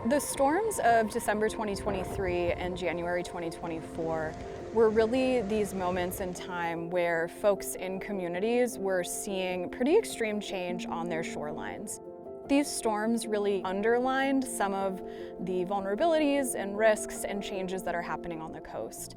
The storms of December 2023 and January 2024 were really these moments in time where folks in communities were seeing pretty extreme change on their shorelines. These storms really underlined some of the vulnerabilities and risks and changes that are happening on the coast.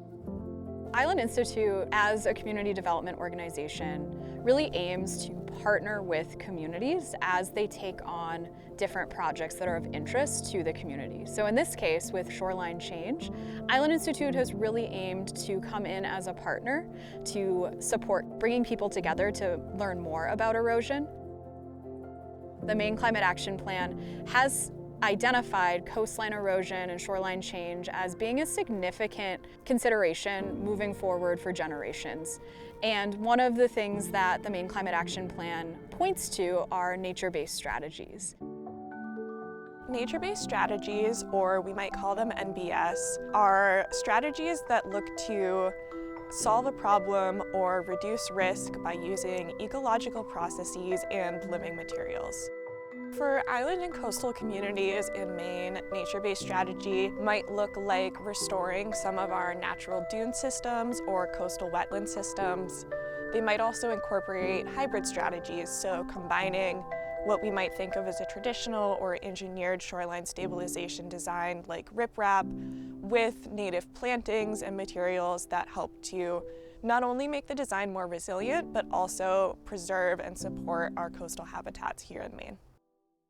Island Institute, as a community development organization, really aims to partner with communities as they take on different projects that are of interest to the community. So in this case, with shoreline change, Island Institute has really aimed to come in as a partner to support bringing people together to learn more about erosion. The Maine Climate Action Plan has identified coastline erosion and shoreline change as being a significant consideration moving forward for generations. And one of the things that the Maine Climate Action Plan points to are nature-based strategies. Nature-based strategies, or we might call them NBS, are strategies that look to solve a problem or reduce risk by using ecological processes and living materials. For island and coastal communities in Maine, nature-based strategy might look like restoring some of our natural dune systems or coastal wetland systems. They might also incorporate hybrid strategies, so combining what we might think of as a traditional or engineered shoreline stabilization design like riprap with native plantings and materials that help to not only make the design more resilient, but also preserve and support our coastal habitats here in Maine.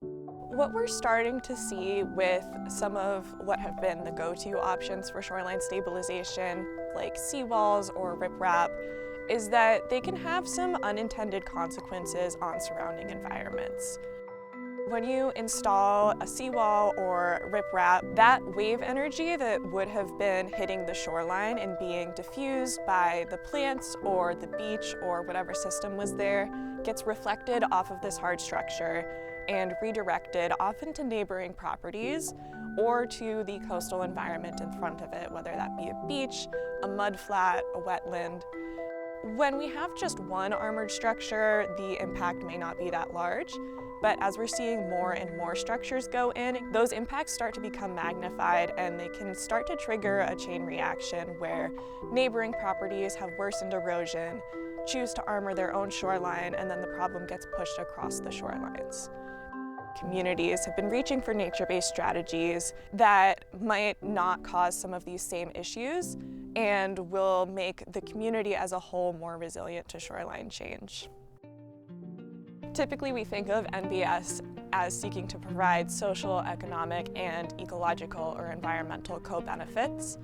What we're starting to see with some of what have been the go-to options for shoreline stabilization, like seawalls or riprap, is that they can have some unintended consequences on surrounding environments. When you install a seawall or riprap, that wave energy that would have been hitting the shoreline and being diffused by the plants or the beach or whatever system was there gets reflected off of this hard structure and redirected often to neighboring properties or to the coastal environment in front of it, whether that be a beach, a mudflat, a wetland. When we have just one armored structure, the impact may not be that large, but as we're seeing more and more structures go in, those impacts start to become magnified and they can start to trigger a chain reaction where neighboring properties have worsened erosion, choose to armor their own shoreline, and then the problem gets pushed across the shorelines. Communities have been reaching for nature-based strategies that might not cause some of these same issues and will make the community as a whole more resilient to shoreline change. Typically, we think of NBS as seeking to provide social, economic, and ecological or environmental co-benefits.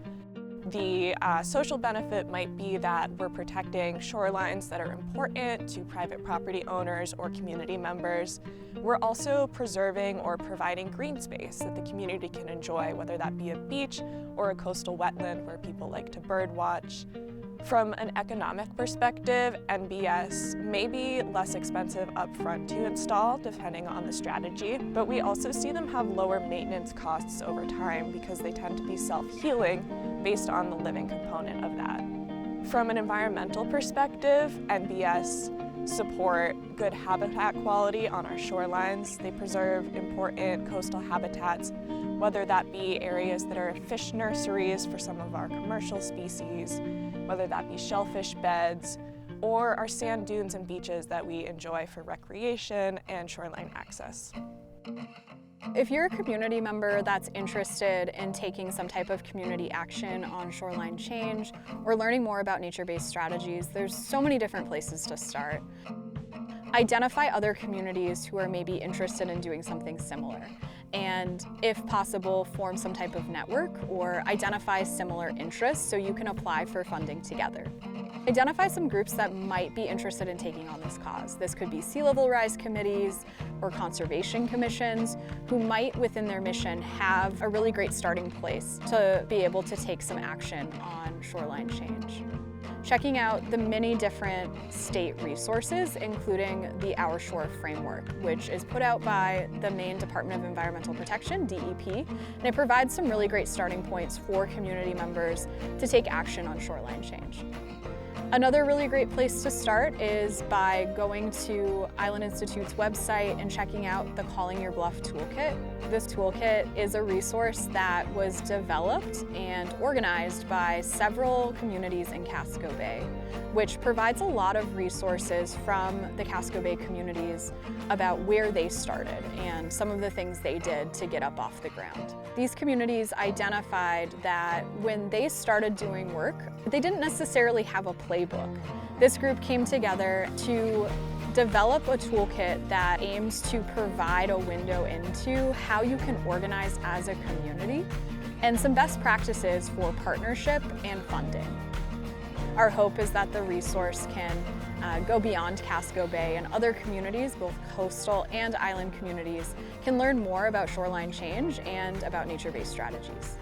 The social benefit might be that we're protecting shorelines that are important to private property owners or community members. We're also preserving or providing green space that the community can enjoy, whether that be a beach or a coastal wetland where people like to bird watch. From an economic perspective, NBS may be less expensive upfront to install depending on the strategy, but we also see them have lower maintenance costs over time because they tend to be self-healing based on the living component of that. From an environmental perspective, NBS support good habitat quality on our shorelines. They preserve important coastal habitats, whether that be areas that are fish nurseries for some of our commercial species, whether that be shellfish beds, or our sand dunes and beaches that we enjoy for recreation and shoreline access. If you're a community member that's interested in taking some type of community action on shoreline change or learning more about nature-based strategies, there's so many different places to start. Identify other communities who are maybe interested in doing something similar, and if possible, form some type of network or identify similar interests so you can apply for funding together. Identify some groups that might be interested in taking on this cause. This could be sea level rise committees or conservation commissions who might, within their mission, have a really great starting place to be able to take some action on shoreline change. Checking out the many different state resources, including the Our Shore Framework, which is put out by the Maine Department of Environmental Protection, DEP, and it provides some really great starting points for community members to take action on shoreline change. Another really great place to start is by going to Island Institute's website and checking out the Calling Your Bluff Toolkit. This toolkit is a resource that was developed and organized by several communities in Casco Bay, which provides a lot of resources from the Casco Bay communities about where they started and some of the things they did to get up off the ground. These communities identified that when they started doing work, they didn't necessarily have a playbook. This group came together to develop a toolkit that aims to provide a window into how you can organize as a community and some best practices for partnership and funding. Our hope is that the resource can go beyond Casco Bay, and other communities, both coastal and island communities, can learn more about shoreline change and about nature-based strategies.